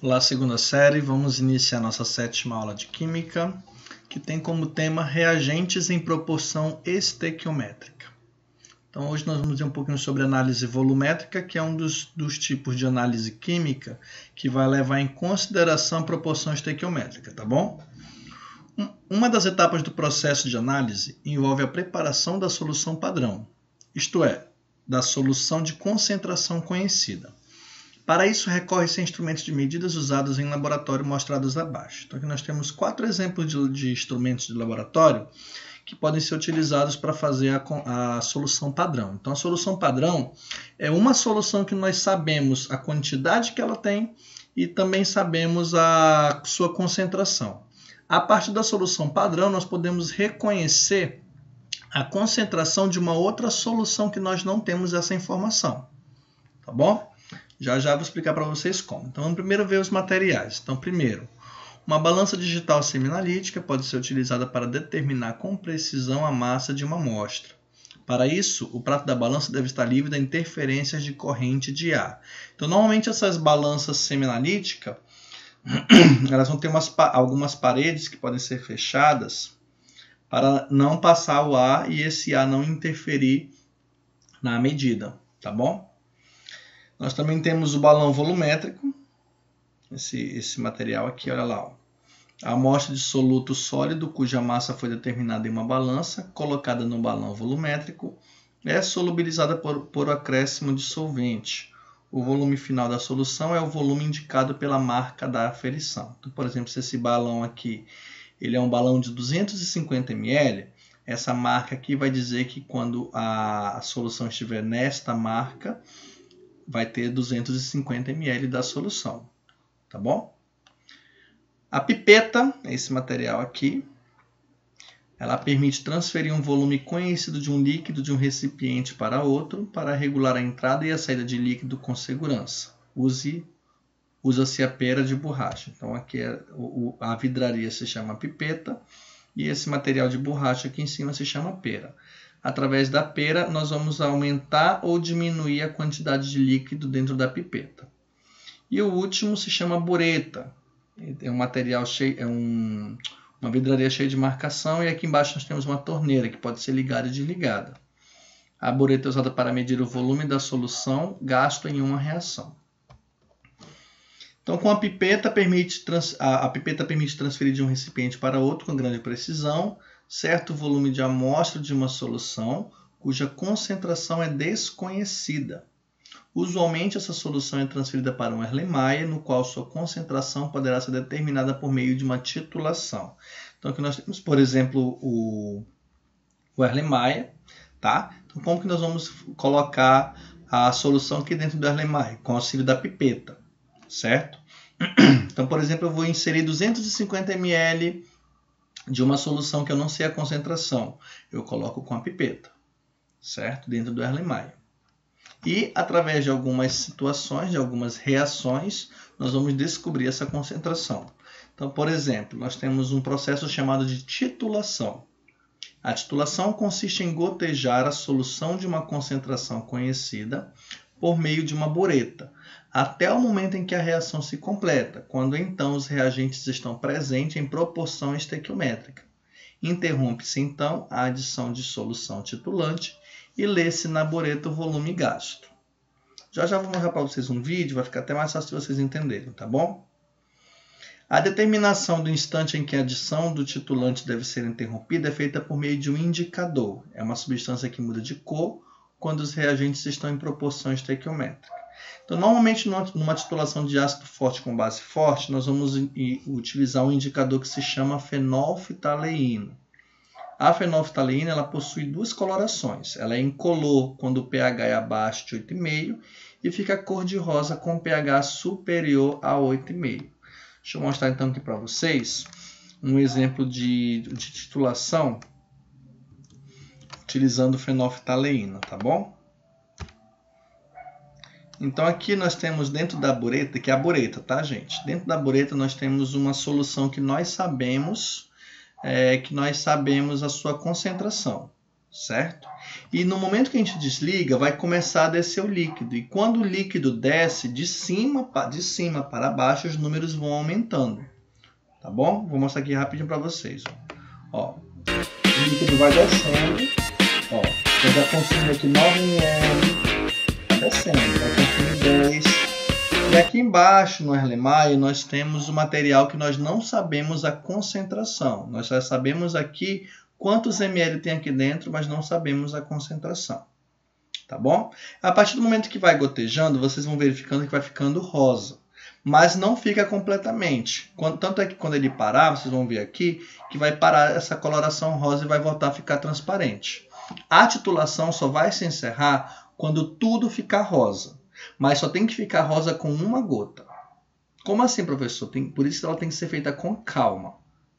Olá, segunda série, vamos iniciar nossa 7ª aula de Química, que tem como tema reagentes em proporção estequiométrica. Então, hoje nós vamos ver um pouquinho sobre análise volumétrica, que é um dos tipos de análise química que vai levar em consideração a proporção estequiométrica, tá bom? Uma das etapas do processo de análise envolve a preparação da solução padrão, isto é, da solução de concentração conhecida. Para isso, recorre-se a instrumentos de medidas usados em laboratório mostrados abaixo. Então, aqui nós temos 4 exemplos de instrumentos de laboratório que podem ser utilizados para fazer a solução padrão. Então, a solução padrão é uma solução que nós sabemos a quantidade que ela tem e também sabemos a sua concentração. A partir da solução padrão, nós podemos reconhecer a concentração de uma outra solução que nós não temos essa informação. Tá bom? Já vou explicar para vocês como. Então, vamos primeiro ver os materiais. Então, primeiro, uma balança digital seminalítica pode ser utilizada para determinar com precisão a massa de uma amostra. Para isso, o prato da balança deve estar livre de interferências de corrente de ar. Então, normalmente essas balanças seminalíticas, elas vão ter algumas paredes que podem ser fechadas para não passar o ar e esse ar não interferir na medida, tá bom? Nós também temos o balão volumétrico, esse material aqui, olha lá. Ó. A amostra de soluto sólido, cuja massa foi determinada em uma balança, colocada no balão volumétrico, é solubilizada por acréscimo de solvente. O volume final da solução é o volume indicado pela marca da aferição. Então, por exemplo, se esse balão aqui ele é um balão de 250 ml, essa marca aqui vai dizer que quando a solução estiver nesta marca, vai ter 250 ml da solução, tá bom? A pipeta, esse material aqui, ela permite transferir um volume conhecido de um líquido de um recipiente para outro para regular a entrada e a saída de líquido com segurança. Usa-se a pera de borracha. Então aqui a vidraria se chama pipeta e esse material de borracha aqui em cima se chama pera. Através da pera, nós vamos aumentar ou diminuir a quantidade de líquido dentro da pipeta. E o último se chama bureta. É um material cheio, uma vidraria cheia de marcação e aqui embaixo nós temos uma torneira que pode ser ligada e desligada. A bureta é usada para medir o volume da solução gasto em uma reação. Então, com a pipeta permite transferir de um recipiente para outro com grande precisão certo volume de amostra de uma solução cuja concentração é desconhecida. Usualmente, essa solução é transferida para um Erlenmeyer, no qual sua concentração poderá ser determinada por meio de uma titulação. Então, aqui nós temos, por exemplo, o Erlenmeyer. Tá? Então, como que nós vamos colocar a solução aqui dentro do Erlenmeyer? Com o auxílio da pipeta, certo? Então, por exemplo, eu vou inserir 250 ml de uma solução que eu não sei a concentração. Eu coloco com a pipeta, certo? Dentro do Erlenmeyer. E, através de algumas situações, de algumas reações, nós vamos descobrir essa concentração. Então, por exemplo, nós temos um processo chamado de titulação. A titulação consiste em gotejar a solução de uma concentração conhecida por meio de uma bureta, até o momento em que a reação se completa, quando então os reagentes estão presentes em proporção estequiométrica. Interrompe-se então a adição de solução titulante e lê-se na bureta o volume gasto. Já vou mostrar para vocês um vídeo, vai ficar até mais fácil de vocês entenderem, tá bom? A determinação do instante em que a adição do titulante deve ser interrompida é feita por meio de um indicador. É uma substância que muda de cor quando os reagentes estão em proporção estequiométrica. Então, normalmente, numa titulação de ácido forte com base forte, nós vamos utilizar um indicador que se chama fenolftaleína. A fenolftaleína ela possui 2 colorações. Ela é incolor quando o pH é abaixo de 8,5 e fica cor-de-rosa com pH superior a 8,5. Deixa eu mostrar então aqui para vocês um exemplo de titulação utilizando fenolftaleína, tá bom? Então aqui nós temos dentro da bureta, que é a bureta, tá, gente? Dentro da bureta nós temos uma solução que nós sabemos a sua concentração, certo? E no momento que a gente desliga, vai começar a descer o líquido. E quando o líquido desce de cima para baixo, os números vão aumentando. Tá bom? Vou mostrar aqui rapidinho para vocês. Ó, o líquido vai descendo. Ó, eu já consumo aqui 9 ml. Tá descendo, vai consumir 10. E aqui embaixo no Erlenmeyer nós temos o material que nós não sabemos a concentração. Nós só sabemos aqui quantos ml tem aqui dentro, mas não sabemos a concentração. Tá bom? A partir do momento que vai gotejando, vocês vão verificando que vai ficando rosa. Mas não fica completamente. Tanto é que quando ele parar, vocês vão ver aqui, que vai parar essa coloração rosa e vai voltar a ficar transparente. A titulação só vai se encerrar quando tudo ficar rosa. Mas só tem que ficar rosa com uma gota. Como assim, professor? Por isso ela tem que ser feita com calma.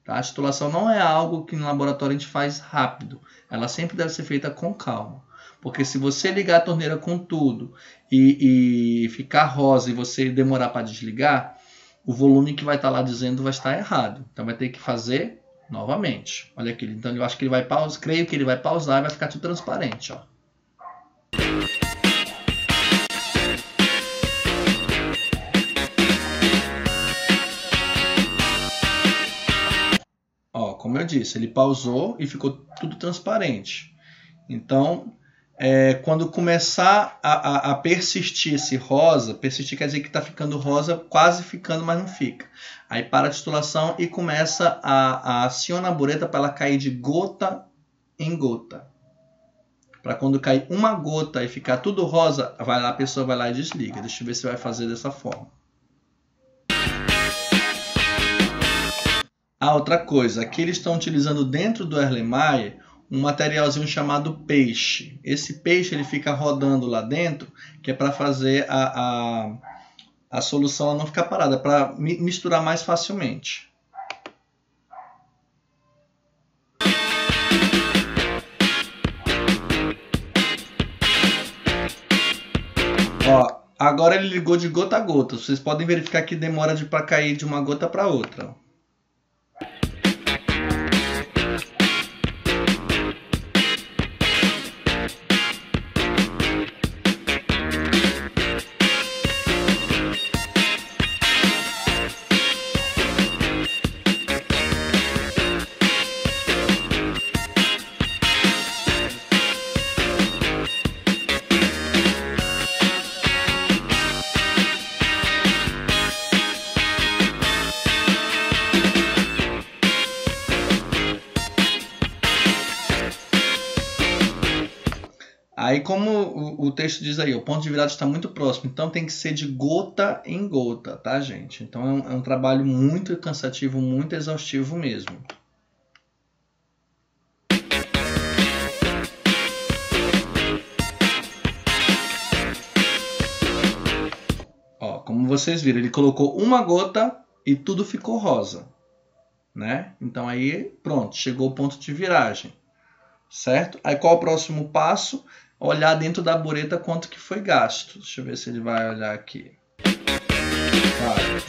Tá? A titulação não é algo que no laboratório a gente faz rápido. Ela sempre deve ser feita com calma. Porque se você ligar a torneira com tudo e ficar rosa e você demorar para desligar, o volume que vai estar lá dizendo vai estar errado. Então vai ter que fazer novamente. Olha aqui. Então eu acho que ele vai pausar, creio que ele vai pausar e vai ficar tudo transparente. Ó. Ó, como eu disse, ele pausou e ficou tudo transparente. Então, quando começar a persistir esse rosa, persistir quer dizer que está ficando rosa, quase ficando, mas não fica. Aí para a titulação e começa a acionar a bureta para ela cair de gota em gota. Para quando cair uma gota e ficar tudo rosa, a pessoa vai lá e desliga. Deixa eu ver se vai fazer dessa forma. Outra coisa, aqui eles estão utilizando dentro do Erlenmeyer um materialzinho chamado peixe. Esse peixe ele fica rodando lá dentro, que é para fazer a solução ela não ficar parada, para misturar mais facilmente. Ó, agora ele ligou de gota a gota. Vocês podem verificar que demora para cair de uma gota para outra. Aí, como o texto diz aí, o ponto de virada está muito próximo, então tem que ser de gota em gota, tá, gente? Então é um trabalho muito cansativo, muito exaustivo mesmo. Ó, como vocês viram, ele colocou uma gota e tudo ficou rosa, né? Então aí, pronto, chegou o ponto de viragem, certo? Aí qual o próximo passo? Olhar dentro da bureta quanto que foi gasto. Deixa eu ver se ele vai olhar aqui.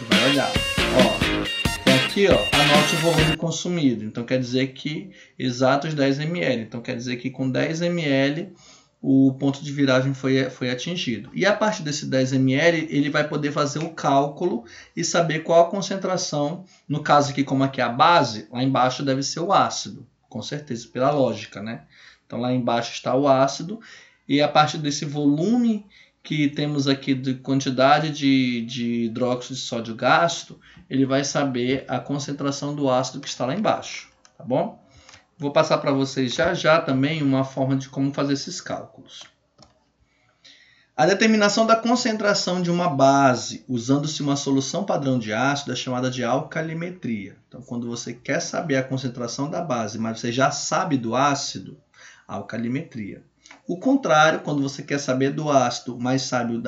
Vai olhar. Ó, aqui, ó, anote o volume consumido. Então quer dizer que exatos 10 ml. Então quer dizer que com 10 ml o ponto de viragem foi atingido. E a partir desse 10 ml ele vai poder fazer o cálculo e saber qual a concentração. No caso aqui, como aqui é a base, lá embaixo deve ser o ácido. Com certeza, pela lógica, né? Então lá embaixo está o ácido e a partir desse volume que temos aqui de quantidade de hidróxido de sódio gasto, ele vai saber a concentração do ácido que está lá embaixo, tá bom? Vou passar para vocês já também uma forma de como fazer esses cálculos. A determinação da concentração de uma base usando-se uma solução padrão de ácido é chamada de alcalimetria. Então, quando você quer saber a concentração da base, mas você já sabe do ácido, alcalimetria. O contrário, quando você quer saber do ácido, mas sabe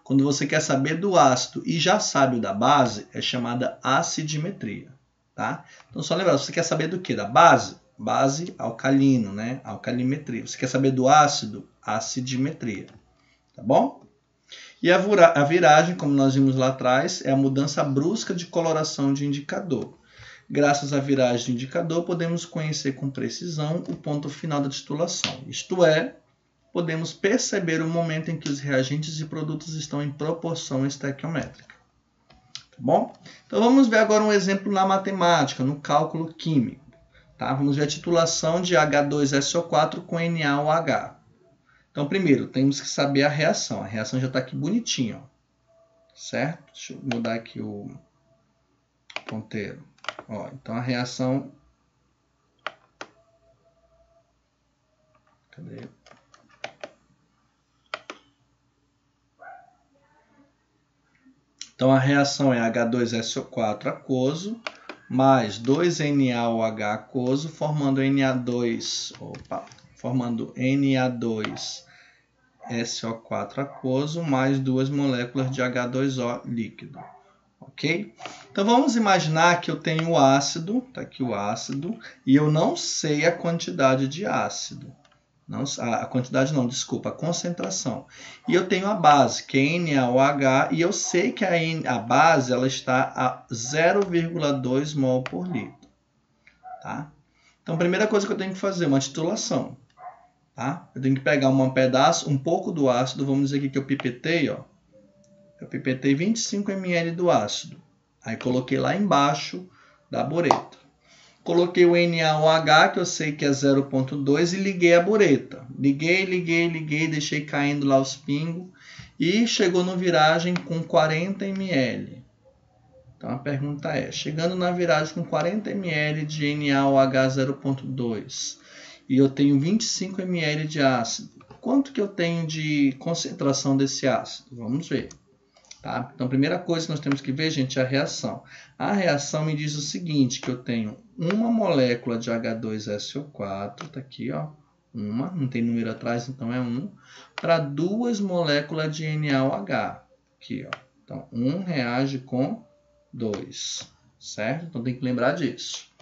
quando você quer saber do ácido e já sabe o da base, é chamada acidimetria, tá? Então só lembrar, você quer saber do que? Da base? Base alcalino, né? Alcalimetria. Você quer saber do ácido? Acidimetria, tá bom? E a viragem, como nós vimos lá atrás, é a mudança brusca de coloração de indicador. Graças à viragem do indicador, podemos conhecer com precisão o ponto final da titulação. Isto é, podemos perceber o momento em que os reagentes e produtos estão em proporção estequiométrica. Tá bom? Então vamos ver agora um exemplo na matemática, no cálculo químico. Tá? Vamos ver a titulação de H2SO4 com NaOH. Então primeiro, temos que saber a reação. A reação já está aqui bonitinha, ó. Certo? Deixa eu mudar aqui o ponteiro. Ó, então a reação... Cadê? Então a reação é H2SO4 aquoso mais 2NaOH aquoso, formando Na2SO4 aquoso mais 2 moléculas de H2O líquido. Ok? Então vamos imaginar que eu tenho o ácido, está aqui o ácido, e eu não sei a quantidade de ácido. A concentração. E eu tenho a base, que é NaOH, e eu sei que a base ela está a 0,2 mol por litro. Tá? Então a primeira coisa que eu tenho que fazer é uma titulação. Tá? Eu tenho que pegar um pouco do ácido, vamos dizer aqui que eu pipetei, ó. Eu pipetei 25 ml do ácido. Aí coloquei lá embaixo da bureta. Coloquei o NaOH, que eu sei que é 0,2, e liguei a bureta. Liguei, deixei caindo lá os pingos. E chegou no viragem com 40 ml. Então a pergunta é, chegando na viragem com 40 ml de NaOH 0,2, e eu tenho 25 ml de ácido, quanto que eu tenho de concentração desse ácido? Vamos ver. Tá? Então, a primeira coisa que nós temos que ver, gente, é a reação. A reação me diz o seguinte, que eu tenho uma molécula de H2SO4, está aqui, ó, uma, não tem número atrás, então é 1, para 2 moléculas de NaOH, aqui, ó. Então, 1 reage com 2, certo? Então, tem que lembrar disso.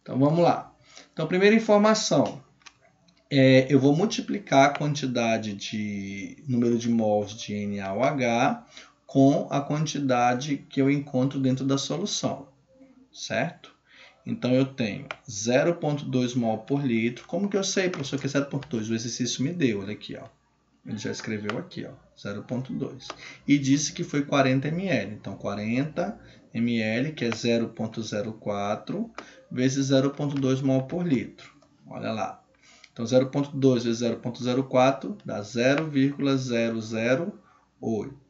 Então, vamos lá. Então, primeira informação, eu vou multiplicar a quantidade de número de mols de NaOH com a quantidade que eu encontro dentro da solução, certo? Então, eu tenho 0,2 mol por litro. Como que eu sei, professor, que é 0,2? O exercício me deu, olha aqui, ó. Ele já escreveu aqui, ó, 0,2. E disse que foi 40 ml. Então, 40 ml, que é 0,04, vezes 0,2 mol por litro. Olha lá. Então, 0,2 vezes 0,04 dá 0,008.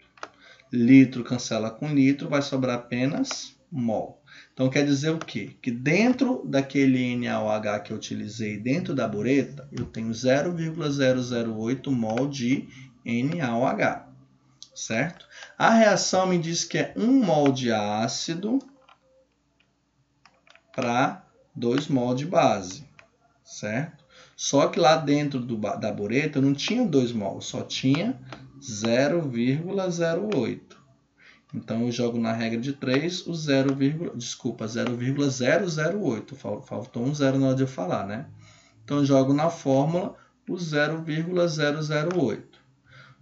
Litro cancela com litro, vai sobrar apenas mol. Então, quer dizer o quê? Que dentro daquele NaOH que eu utilizei dentro da bureta, eu tenho 0,008 mol de NaOH, certo? A reação me diz que é 1 mol de ácido para 2 mol de base, certo? Só que lá dentro da bureta não tinha 2 mol, só tinha 0,08. Então, eu jogo na regra de 3 o 0,008. Faltou um zero na hora de eu falar, né? Então, eu jogo na fórmula o 0,008.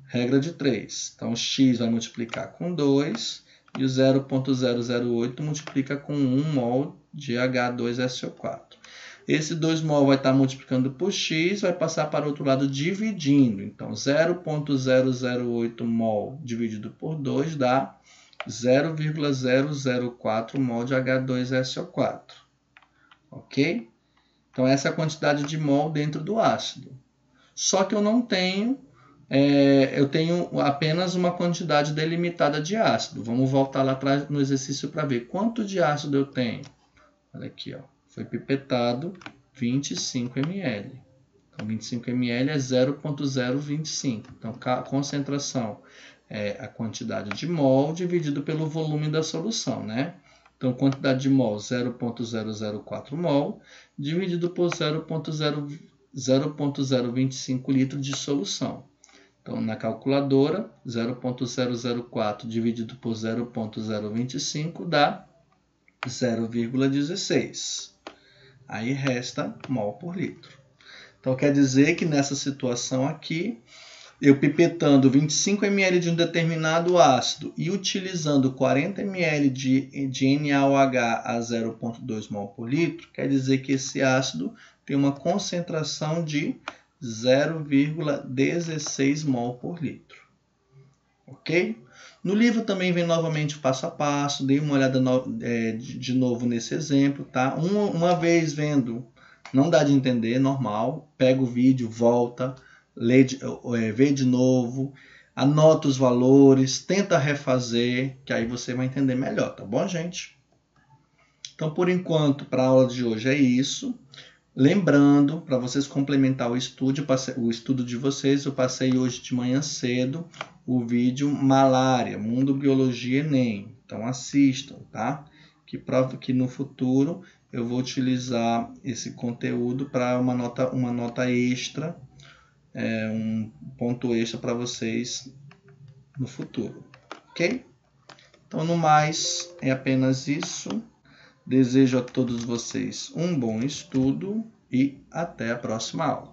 Regra de 3. Então, x vai multiplicar com 2 e o 0,008 multiplica com 1 mol de H2SO4. Esse 2 mol vai estar multiplicando por x, vai passar para o outro lado dividindo. Então, 0,008 mol dividido por 2 dá 0,004 mol de H2SO4. Ok? Então, essa é a quantidade de mol dentro do ácido. Só que eu não tenho, eu tenho apenas uma quantidade delimitada de ácido. Vamos voltar lá atrás no exercício para ver quanto de ácido eu tenho. Olha aqui, ó. Foi pipetado 25 ml. Então, 25 ml é 0,025. Então, a concentração é a quantidade de mol dividido pelo volume da solução, né? Então, quantidade de mol, 0,004 mol, dividido por 0,025 litros de solução. Então, na calculadora, 0,004 dividido por 0,025 dá 0,16. Aí resta mol por litro. Então, quer dizer que nessa situação aqui, eu pipetando 25 ml de um determinado ácido e utilizando 40 ml de NaOH a 0,2 mol por litro, quer dizer que esse ácido tem uma concentração de 0,16 mol por litro. Ok? No livro também vem novamente o passo a passo, dei uma olhada de novo nesse exemplo, tá? Uma vez vendo, não dá de entender, normal, pega o vídeo, volta, vê de novo, anota os valores, tenta refazer, que aí você vai entender melhor, tá bom, gente? Então, por enquanto, para a aula de hoje é isso. Lembrando, para vocês complementar o estudo de vocês, eu passei hoje de manhã cedo o vídeo Malária, Mundo Biologia Enem. Então assistam, tá? Que prova que no futuro eu vou utilizar esse conteúdo para uma nota extra, um ponto extra para vocês no futuro, ok? Então, no mais, é apenas isso. Desejo a todos vocês um bom estudo e até a próxima aula.